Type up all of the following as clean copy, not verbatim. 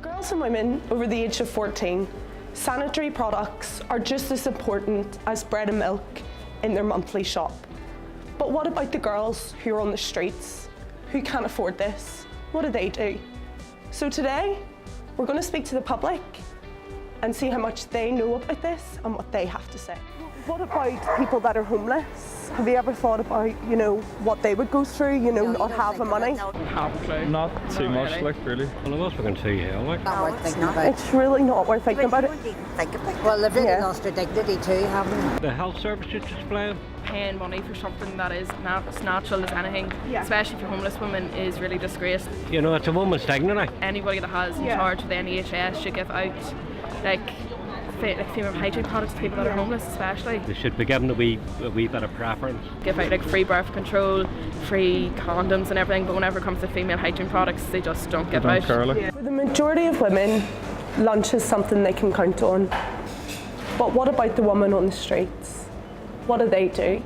For girls and women over the age of 14, sanitary products are just as important as bread and milk in their monthly shop. But what about the girls who are on the streets, who can't afford this? What do they do? So today, we're going to speak to the public and see how much they know about this and what they have to say. What about people that are homeless? Have you ever thought about, what they would go through, not having money? Half a clue. Not too much, really. Well, I was looking to you, like. Not worth thinking about. It's really not worth thinking about it. Well, they've really lost their dignity too, haven't they? The health service should just blame. Paying money for something that is not as natural as anything, especially for homeless women, is really disgraced. You know, it's a woman's dignity. Anybody that has in charge of the NHS should give out female hygiene products to people that are homeless, especially. They should be given a wee bit of preference. Give out free birth control, free condoms and everything, but whenever it comes to female hygiene products, they just don't give out. For the majority of women, lunch is something they can count on. But what about the woman on the streets? What do they do?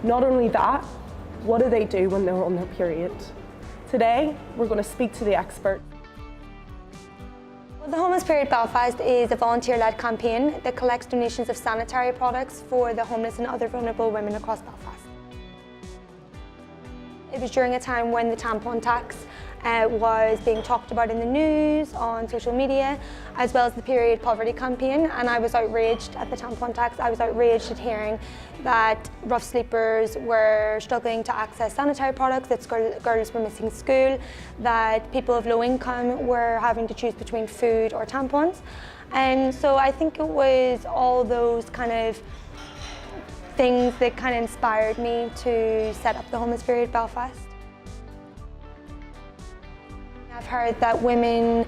Not only that, what do they do when they're on their period? Today, we're going to speak to the expert. Well, the Homeless Period Belfast is a volunteer-led campaign that collects donations of sanitary products for the homeless and other vulnerable women across Belfast. It was during a time when the tampon tax was being talked about in the news, on social media, as well as the period poverty campaign, and I was outraged at the tampon tax. I was outraged at hearing that rough sleepers were struggling to access sanitary products, that girls were missing school, that people of low income were having to choose between food or tampons. And so I think it was all those kind of things that kind of inspired me to set up the Homeless Period Belfast. I've heard that women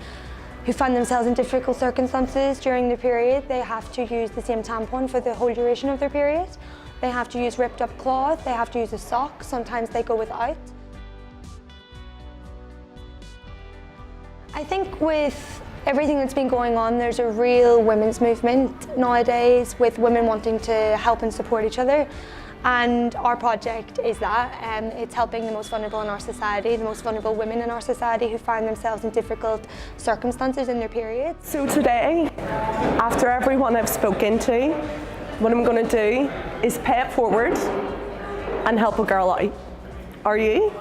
who find themselves in difficult circumstances during their period, they have to use the same tampon for the whole duration of their period. They have to use ripped up cloth, they have to use a sock, sometimes they go without. I think with everything that's been going on, there's a real women's movement nowadays with women wanting to help and support each other. And our project is that. It's helping the most vulnerable in our society, the most vulnerable women in our society who find themselves in difficult circumstances in their periods. So today, after everyone I've spoken to, what I'm going to do is pay it forward and help a girl out. Are you?